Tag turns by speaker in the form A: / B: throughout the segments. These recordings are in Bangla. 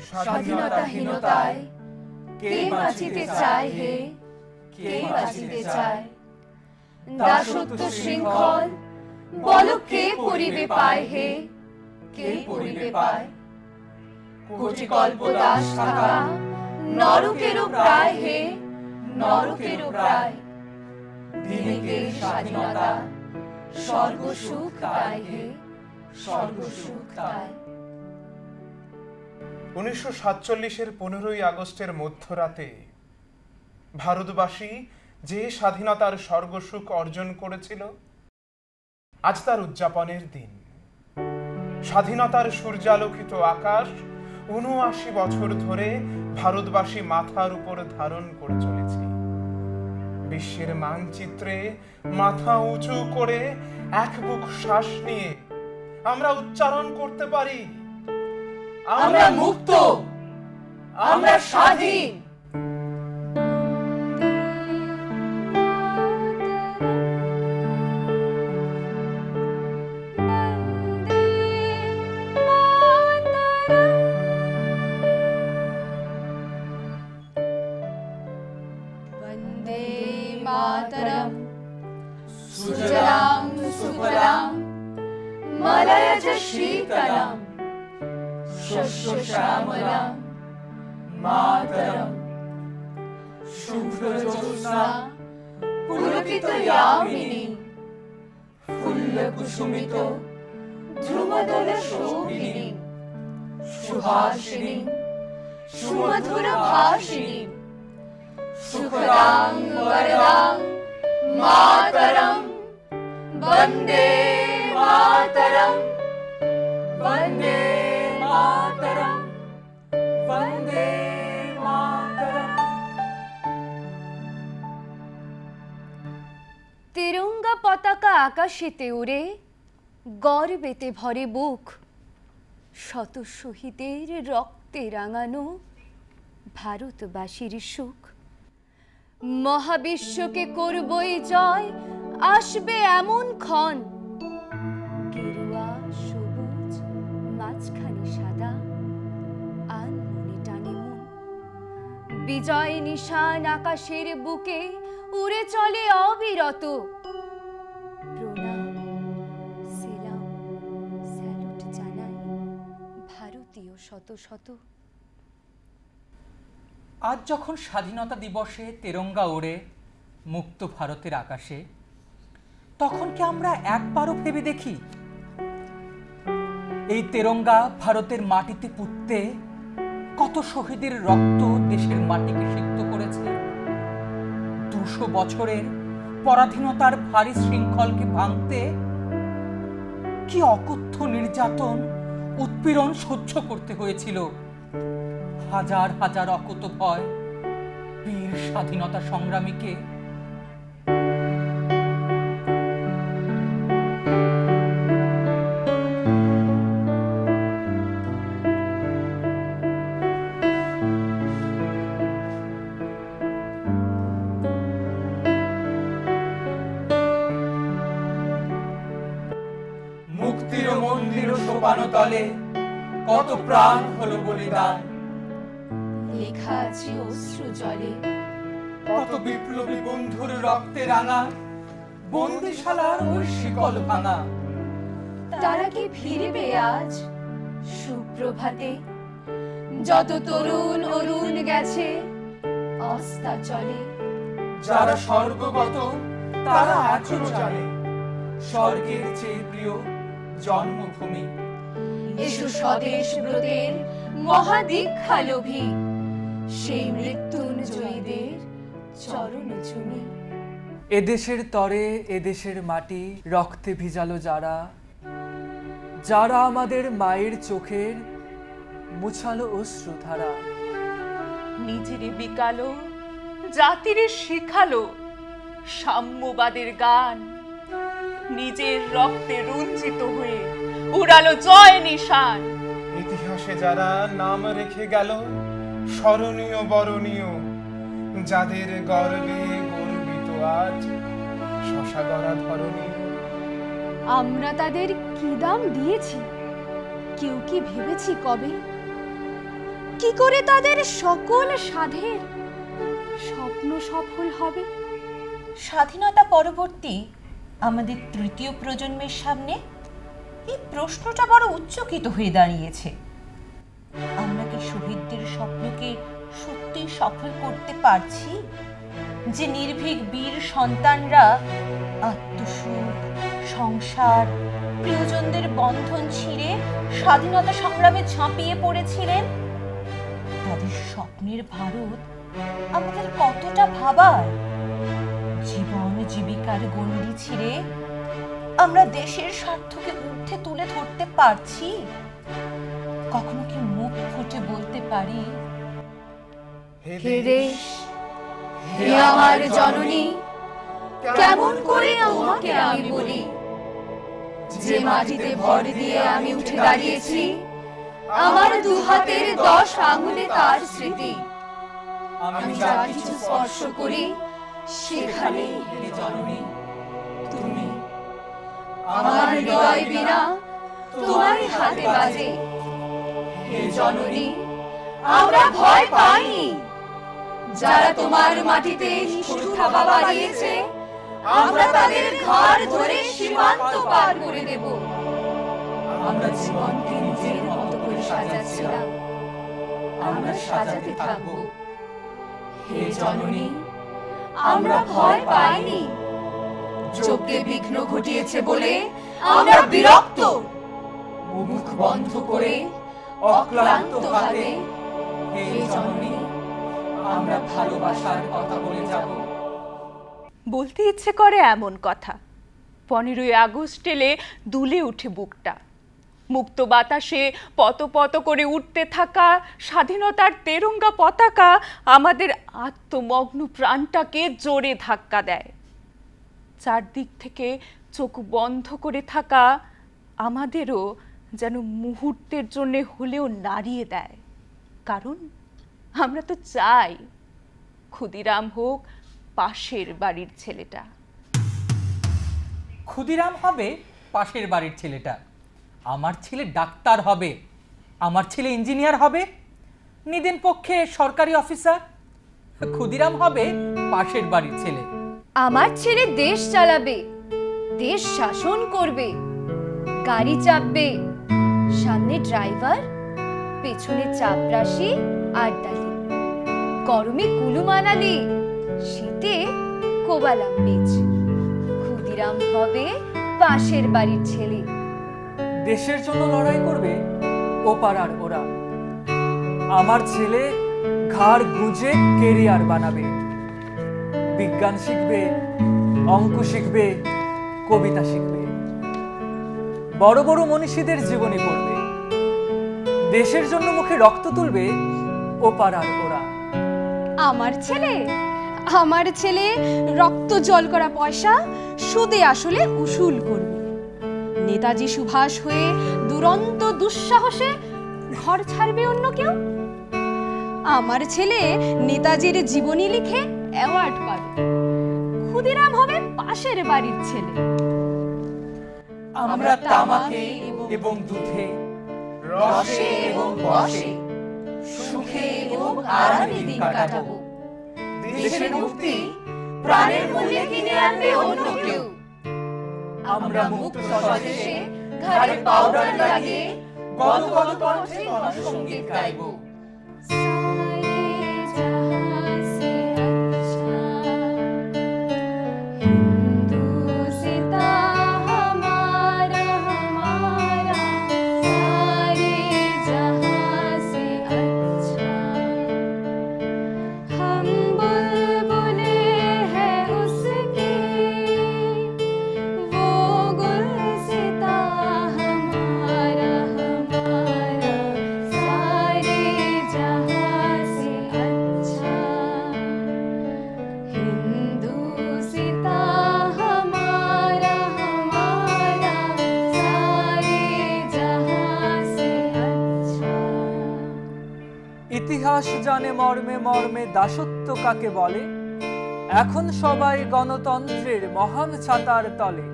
A: স্বাধীনতাহীনতায় কে বাঁচিতে চায় হে, কে বাঁচিতে চায়? দাসত্ব শৃঙ্খল বল কে পরিবে পায় হে, কে পরিবে পায়? কোটি কল্প দাস থাকা নরকেরও প্রায় হে, নরকেরও প্রায়। দিনেকের স্বাধীনতা স্বর্গ সুখ তাই হে, স্বর্গ সুখ তাই।
B: 1947-এর 15ই আগস্টের মধ্যরাতে ভারতবাসী যে স্বাধীনতার স্বর্গসুখ অর্জন করেছিল, আজ তার উদযাপনের দিন। স্বাধীনতার সূর্যালোকিত আকাশ ৭৯ বছর ধরে ভারতবাসী মাথার উপর ধারণ করে চলেছে। বিশ্বের মানচিত্রে মাথা উঁচু করে এক বুক শ্বাস নিয়ে আমরা উচ্চারণ করতে পারি,
A: আমরা মুক্ত, আমরা স্বাধীন। বন্দে মাতরম, সুজলাম সুফলাম মলয়জ শীতলম, শস্য শ্যামলাম মাতরম। শুভ্র জ্যোৎস্না পুলকিত ইয়ামিনী, ফুল্ল কুসুমিত ধ্রুমদল শোভিনী, সুহাসিনী সুমধুর ভাষিনী, সুখদাং বরদাং মাতরম। বন্দে মাতরম, বন্দে মাতরম, বন্দে মাতরম।
C: তিরঙ্গা পতাকা আকাশেতে উড়ে গর্বেতে ভরে বুক, শত শহীদের রক্তে রাঙানো ভারতবাসীর সুখ। মহাবিশ্বকে করবই জয়, আসবে এমন ক্ষণ, গেরুয়া সবুজ মাঝখানে সাদা, আনমনে টানে মন। বিজয় নিশান আকাশের বুকে উড়ে চলে অবিরত, প্রণাম সেলাম স্যালুট জানাই ভারতীয় শত শত।
D: আজ যখন স্বাধীনতা দিবসে তেরঙ্গা ওড়ে মুক্ত ভারতের আকাশে, তখন কি আমরা একবারও ভেবে দেখি এই তেরঙ্গা ভারতের মাটিতে পুঁততে কত শহীদের রক্ত দেশের মাটিকে সিক্ত করেছে? ২০০ বছরের পরাধীনতার ভারী শৃঙ্খলকে ভাঙতে কি অকথ্য নির্যাতন উৎপীড়ন সহ্য করতে হয়েছিল হাজার হাজার অকুত ভয় বীর স্বাধীনতা সংগ্রামীকে।
A: মুক্তির মন্দির সোপানো তলে কত প্রাণ হলো বলিদান, লেখা আছে অশ্রু জলে
D: কত বিপ্লবী বন্ধুর রক্তে রাঙা বন্দিশালার ওই শিকল ভাঙা।
A: তারা কি ফিরবে আজ সুপ্রভাতে? যত তরুণ অরুণ গেছে অস্তাচলে,
D: যারা স্বর্গগত তারা আজও জানে স্বর্গের চেয়ে প্রিয় জন্মভূমি।
A: এসো স্বদেশ ব্রতের মহাদীক্ষা লোভী, সেই মৃত্যুঞ্জয়ীদের চরণ চুমি।
E: এদেশের তরে এদেশের মাটি রক্তে ভিজালো যারা, যারা আমাদের মায়ের চোখের মুছালো অশ্রুধারা।
F: নিজের বিকালো জাতির শিখালো সাম্যবাদের গান, নিজের রক্তে রঞ্জিত হয়ে উড়ালো জয় নিশান।
B: ইতিহাসে যারা নাম রেখে গেল স্মরণীয় বরণীয়, যাদের গর্বে গর্বিত আজ শশাগড়া ধরণী।
C: আমরা তাদের কি দাম দিয়েছি, কেউ কি ভেবেছি কবে? কি করে তাদের সকল সাধের স্বপ্ন সফল হবে?
G: স্বাধীনতা পরবর্তী আমাদের তৃতীয় প্রজন্মের সামনে এই প্রশ্নটা বড় উচ্চকিত হয়ে দাঁড়িয়েছে। আমরা কি শহীদদের স্বপ্নকে সত্যি সফল করতে পারছি? যে নির্ভীক বীর সন্তানরা আত্মসুখ, সংসার, প্রিয়জনদের বন্ধন ছিঁড়ে স্বাধীনতা সংগ্রামে ঝাঁপিয়ে পড়েছিলেন, তাদের স্বপ্নের ভারত আমাদের কতটা ভাবায়? জীবন জীবিকার গণ্ডি ছিঁড়ে আমরা দেশের স্বার্থকে ঊর্ধ্বে তুলে ধরতে পারছি? কখনো কি মুখ ফুটে বলতে পারি,
A: হে দেশ, হে আমার জননী, কেমন করে তোমাকে আমি বলি, যে মাটিতে ভর দিয়ে আমি উঠে দাঁড়িয়েছি, আমার দু হাতের 10 আঙুলে তার স্মৃতি। আমি যা কিছু স্পর্শ করি সেখানে হে জননী তুমি। আমার হৃদয় বিনা তোমার হাতে বাজে, হে জননী আমরা ভয় পাইনি। যারা তোমার মাটিতে নিষ্ঠুর থাবা বাড়িয়েছে, আমরা তাদের ঘাড় ধরে সীমান্ত পার করে দেব। আমরা জীবনকে নিজের মতো করে সাজাচ্ছিলাম, আমরা সাজাতে থাকবো। হে জননী আমরা ভয় পাইনি। চোখে বিঘ্ন ঘটিয়েছে বলে আমরা বিরক্ত। মুখ বন্ধ করে অক্লান্ত হাতে হে জননী আমরা ভালোবাসার কথা বলে যাব।
F: বলতে ইচ্ছে করে এমন কথা, 15ই আগস্ট এলে দুলে উঠে বুকটা। মুক্ত বাতাসে পত পত করে উঠতে থাকা স্বাধীনতার তেরঙ্গা পতাকা আমাদের আত্মমগ্ন প্রাণটাকে জোরে ধাক্কা দেয়। চারদিক থেকে চোখ বন্ধ করে থাকা আমাদেরও যেন মুহূর্তের জন্য হলেও নাড়িয়ে দেয়। কারণ আমরা তো চাই ক্ষুদিরাম হোক পাশের বাড়ির ছেলেটা।
D: ক্ষুদিরাম হবে পাশের বাড়ির ছেলেটা, আমার ছেলে ডাক্তার হবে, আমার ছেলে ইঞ্জিনিয়ার হবে, নিদেন পক্ষে সরকারি অফিসার। ক্ষুদিরাম হবে পাশের বাড়ির ছেলে।
C: আমার ছেলে দেশ চালাবে, দেশ শাসন করবে, গাড়ি চাপবে, সামনে ড্রাইভার, পেছনে চাপরাশি আর ডালি, গরমে কুলু মানালি, শীতে কোবালাম বীজ। ক্ষুদিরাম হবে পাশের বাড়ির ছেলে।
E: দেশের জন্য লড়াই করবে ও পাড়ার ওরা। আমার ছেলে ঘাড় গুঁজে কেরিয়ার বানাবে, বিজ্ঞান শিখবে, অঙ্ক শিখবে, কবিতা শিখবে, বড় বড় মনীষীদের জীবনী পড়বে। দেশের জন্য মুখে রক্ত তুলবে ও পাড়ার ওরা।
C: আমার ছেলে রক্ত জল করা পয়সা সুদে আসলে উসুল করবে। নেতাজি সুভাষ হয়ে দুরন্ত দুঃসাহসে ঘর ছাড়বে অন্য কেউ। আমার ছেলে নেতাজির জীবনী লিখে অ্যাওয়ার্ড পাবে। ক্ষুদিরাম হবে পাশের বাড়ির ছেলে।
E: আমরা তামাকে এবং দুধে,
A: রসে এবং বসে, সুখে এবং আরামে দিন কাটাবো। দেশের মুক্তি প্রাণের মূল্যে কিনে আনবে অন্য কেউ। আমরা মুক্ত স্বদেশে ঘাড়ে পাউডার লাগিয়ে গদ গদ কণ্ঠে গণসঙ্গীত গাইবো।
E: ইতিহাস জানে মর্মে মর্মে দাসত্ব কাকে বলে। এখন সবাই গণতন্ত্রের মহান ছাতার তলে।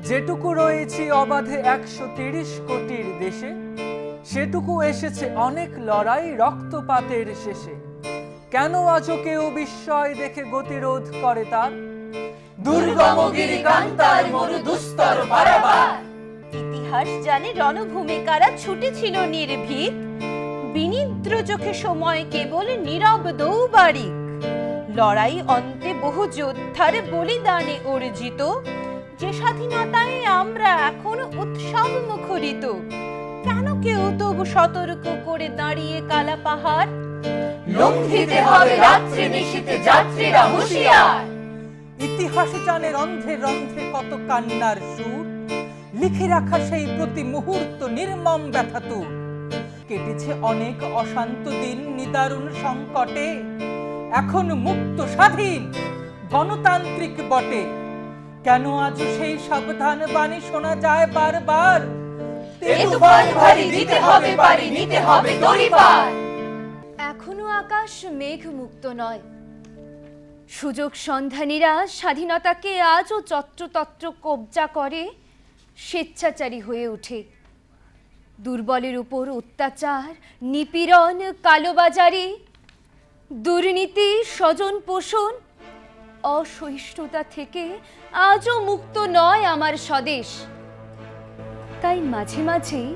E: যেটুকু রয়েছি অবাধে 130 কোটির দেশে, সেটুকু এসেছে অনেক লড়াই রক্তপাতের শেষে। কেন আজও কেউ বিস্ময় দেখে গতিরোধ করে তার?
A: দুর্গম গিরিকান্তার মরু দুস্তর পারাবার।
G: ইতিহাস জানে রণভূমিকারা ছুটেছিল নির্ভীক, বিনিদ্র চোখে সময় কেবল নীরব দৌবারিক। লড়াই অন্তে বহু যোদ্ধার বলিদানে অর্জিত, যে স্বাধীনতায় আমরা এখন উৎসব মুখরিত। কেন কেউ তবু সতর্ক করে দাঁড়িয়ে কালা পাহাড়?
A: লঙ্ঘিতে হবে রাত্রি নিশীথে যাত্রীরা হুঁশিয়ার।
D: ইতিহাসে জানে রন্ধ্রে রন্ধ্রে কত কান্নার সুর, লিখে রাখা সেই প্রতি মুহূর্ত নির্মম ব্যথাতুর। কেটেছে অনেক অশান্ত দিন নিদারুণ সংকটে, এখন মুক্ত স্বাধীন গণতান্ত্রিক বটে। কেন আজ সেই সাবধান বাণী শোনা যায় বারবার?
A: এ তুফান ভারী দিতে হবে পারি, নিতে হবে তরিপার।
C: এখনো আকাশ মেঘ মুক্ত নয়। সুযোগ সন্ধানীরা স্বাধীনতাকে আজও যত্রতত্র কবজা করে, স্বেচ্ছাচারী হয়ে ওঠে। দুর্বলের উপর অত্যাচার, নিপীড়ন, কালোবাজারি, দুর্নীতি, স্বজন পোষণ, অসহিষ্ণুতা থেকে আজও মুক্ত নয় আমার স্বদেশ। তাই মাঝে মাঝেই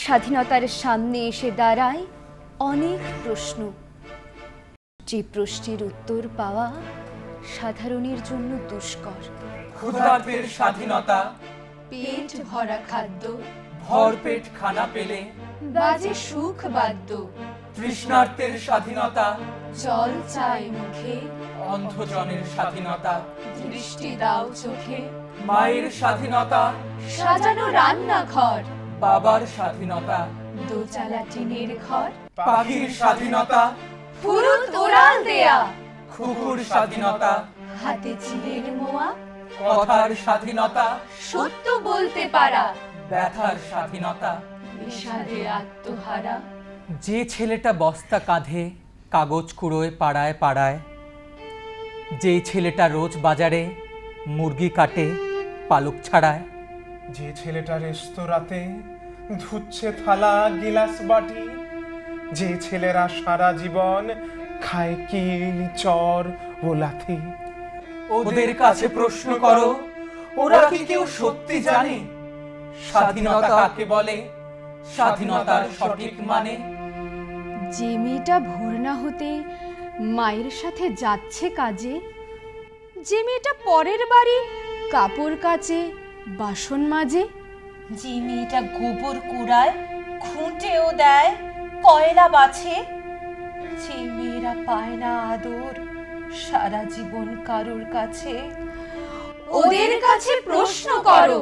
C: স্বাধীনতার সামনে এসে দাঁড়ায় অনেক প্রশ্ন, যে প্রশ্নের উত্তর পাওয়া সাধারণের জন্য দুষ্কর।
D: ক্ষুধার্তের স্বাধীনতা,
C: পেট ভরা খাদ্য,
D: ভরপেট খানা পেলে
C: বাজে সুখ বাদ্য।
D: তৃষ্ণার্তের স্বাধীনতা,
C: জল চাই মুখে,
D: অন্ধজনের স্বাধীনতা,
C: দৃষ্টি দাও চোখে।
D: মায়ের স্বাধীনতা,
C: সাজানো রান্নাঘর,
D: বাবার স্বাধীনতা,
C: দোচালা টিনের ঘর।
D: পাখির স্বাধীনতা,
C: ফুরুত ওড়াল দেয়া,
D: কুকুর স্বাধীনতা,
C: হাতে চিলের মোয়া।
D: কথার স্বাধীনতা,
C: সত্য বলতে পারা,
D: ব্যথার স্বাধীনতা।
C: বিষাদে আত্মহারা।
D: যে ছেলেটা বস্তা কাঁধে কাগজ কুড়োয় পাড়ায় পাড়ায়, যে ছেলেটা রোজ বাজারে মুরগি কাটে পালক ছাড়ায়,
B: যে ছেলেটা রেস্তোরাঁতে ধুচ্ছে থালা গিলাস বাটি, যে ছেলেরা সারা জীবন খায় কিল চর ও লাথি।
D: ওদের কাছে প্রশ্ন করো, ওরা কি কেউ সত্যি জানে স্বাধীনতা কাকে বলে, স্বাধীনতার সঠিক মানে?
C: যে মেয়েটা ভোর না হতে মায়ের সাথে যাচ্ছে কাজে, যে মেয়েটা পরের বাড়ি কাপড় কাচে বাসন মাজে,
G: যে মেয়েটা গোবর কুড়ায় খুঁটেও দেয় কয়লা বাছে, যে মেয়েরা পায় না আদর সারা জীবন কারোর কাছে।
C: ওদের কাছে প্রশ্ন করো,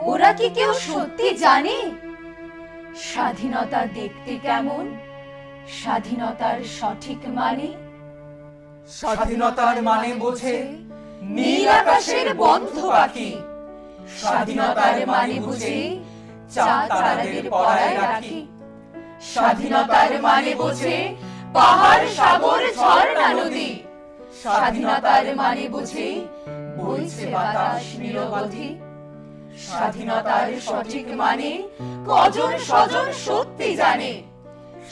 C: ওরা কি কেউ সত্যি জানে স্বাধীনতা দেখতে কেমন, স্বাধীনতার সঠিক মানে?
D: স্বাধীনতার মানে বোঝে
C: নীল আকাশের বন্ধ পাখি, স্বাধীনতার মানে বুঝে চাঁদ তারাদের পড়ায় রাখি। স্বাধীনতার মানে বোঝে পাহাড় সাগর ঝর্ণা নদী, স্বাধীনতার মানে বুঝে বইছে বাতাস নিরবধি। স্বাধীনতার সঠিক মানে কজন স্বজন সত্যি জানে,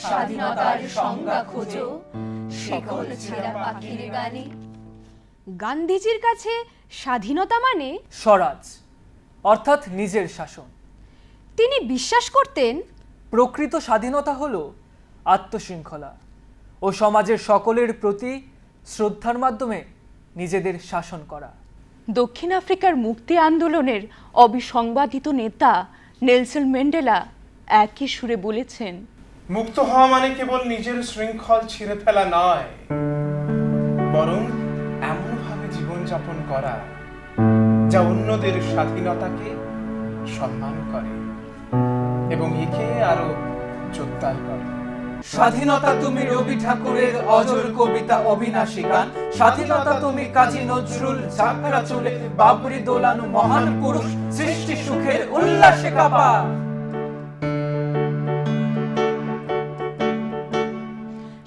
C: স্বাধীনতার সংজ্ঞা খোঁজো শিকল ছেঁড়া পাখির গানে। গান্ধীজির কাছে স্বাধীনতা মানে
E: স্বরাজ, অর্থাৎ নিজের শাসন।
C: তিনি বিশ্বাস করতেন
E: প্রকৃত স্বাধীনতা হলো আত্মশৃঙ্খলা ও সমাজের সকলের প্রতি শ্রদ্ধার মাধ্যমে নিজেদের শাসন করা।
F: দক্ষিণ আফ্রিকার মুক্তি আন্দোলনের অবিসংবাদিত নেতা নেলসন ম্যান্ডেলা একই সুরে বলেছেন,
B: মুক্ত হওয়া মানে কেবল নিজের শৃঙ্খল ছিঁড়ে ফেলা নয়, বরং এমনভাবে জীবনযাপন করা যা অন্যদের স্বাধীনতাকে সম্মান করে এবং একে আরো জোরদার করে।
D: স্বাধীনতা তুমি রবি ঠাকুরের অজর কবিতা অবিনাশী গান, স্বাধীনতা তুমি কাজী নজরুল ঝাঁকড়া চুলে বাবরি দোলানো মহান পুরুষ, সৃষ্টি সুখের উল্লাসে কাপা।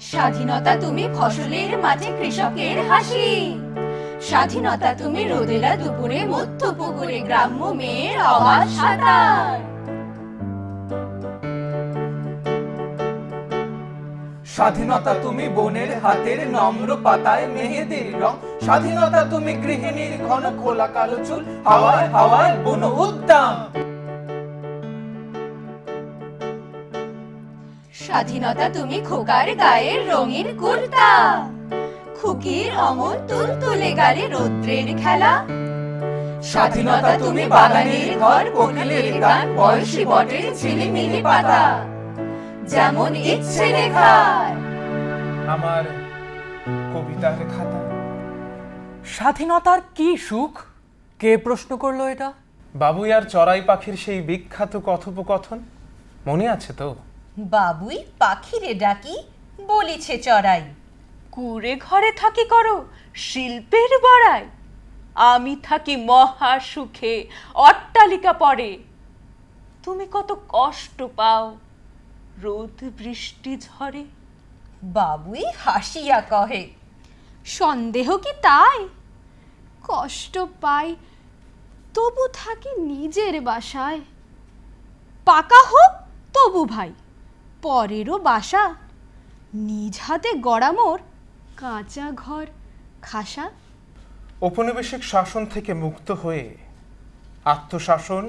C: স্বাধীনতা তুমি ফসলের মাঝে কৃষকের হাসি, স্বাধীনতা তুমি রোদেলা দুপুরে মধ্য পুকুরে গ্রাম্য মেয়ের অবাধ সাঁতার।
E: স্বাধীনতা তুমি বনের হাতের নম্র পাতায় মেহেদির রং, স্বাধীনতা তুমি গৃহিণীর ঘন খোলা কালো চুল, হাওয়ায় হাওয়ায় বন উদ্যাম।
A: স্বাধীনতা তুমি খোকার গায়ের রঙিন কুর্তা, খুকির অমন তুলতুলে গালে রৌদ্রের খেলা। স্বাধীনতা তুমি বাগানের ঘর, কোকিলের গান, বয়সী বটের ঝিলিমিলি পাতা, যেমন ইচ্ছে লেখার
B: আমার কবিতার খাতা।
D: স্বাধীনতার কি সুখ? কে প্রশ্ন করলো এটা?
B: বাবুই আর চড়াই পাখির সেই বিখ্যাত কথোপকথন মনে আছে তো?
G: বাবুই পাখিরে ডাকি বলিছে চড়াই,
F: কুড়ে ঘরে থাকি করো শিল্পের বড়াই, আমি থাকি মহা সুখে অট্টালিকা পড়ে, তুমি কত কষ্ট পাও রোদ বৃষ্টি ঝড়ে।
G: বাবুই হাসিয়া কহে,
C: সন্দেহ কি তাই? কষ্ট পাই তবু থাকি নিজের বাসায়, পাকা হোক তবু ভাই পরেরও বাসা, নিজ হাতে গড়া মোর কাঁচা ঘর খাসা।
B: ঔপনিবেশিক শাসন থেকে মুক্ত হয়ে আত্মশাসন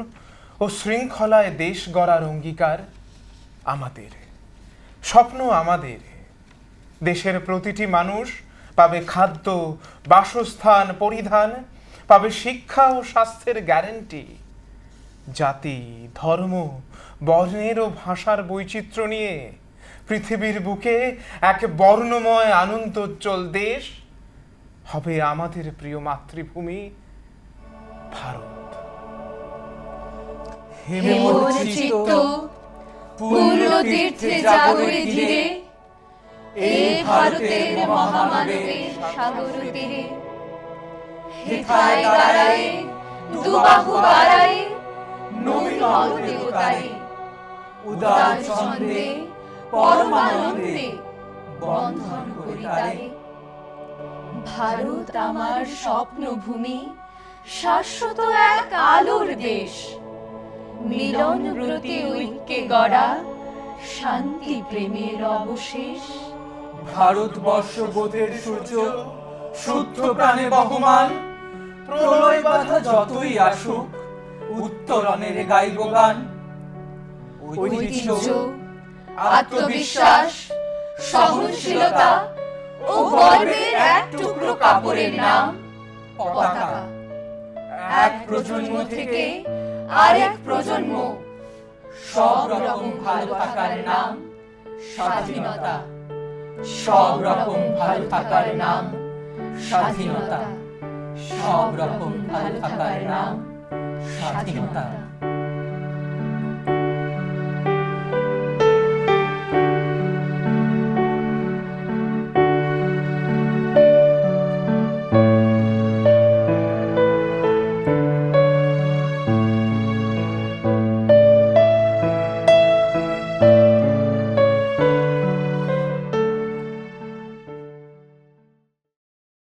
B: ও শৃঙ্খলায় দেশ গড়ার অঙ্গীকার আমাদের, স্বপ্ন আমাদের। দেশের প্রতিটি মানুষ পাবে খাদ্য, বাসস্থান, পরিধান, পাবে শিক্ষা ও স্বাস্থ্যের গ্যারান্টি। জাতি, ধর্ম, বর্ণের ও ভাষার বৈচিত্র্য নিয়ে পৃথিবীর বুকে এক বর্ণময় আনন্দোজ্জ্বল দেশ হবে আমাদের প্রিয় মাতৃভূমি ভারত।
A: হেমচিত্ত পূর্ণ তীর্থে জাগরে ধীরে, এই ভারতের মহামানবের সাগর তীরে। হেথায় দাঁড়ায় দুবাহু বাড়ায় নবীন দেবতারে, উদার চন্দ্রে পরমানন্দে বন্ধন করি তারে। ভারত আমার স্বপ্নভূমি, শাশ্বত এক আলোর দেশ, মিলন ব্রতে ঐক্যে গড়া শান্তি প্রেমের অবশেষ।
E: ভারতবর্ষ বোধের সূর্য শুদ্ধ প্রাণে বহমান, প্রলয় বাধা যতই আসুক উত্তরণের গাইব গান।
A: ঐতিহ্য, আত্মবিশ্বাস, সহনশীলতা ও গর্বের এক টুকরো কাপড়ের নাম পতাকা। এক প্রজন্ম থেকে আরেক প্রজন্ম সব রকম ভালো থাকার নাম স্বাধীনতা। সব রকম ভালো থাকার নাম স্বাধীনতা। সব রকম ভালো থাকার নাম স্বাধীনতা।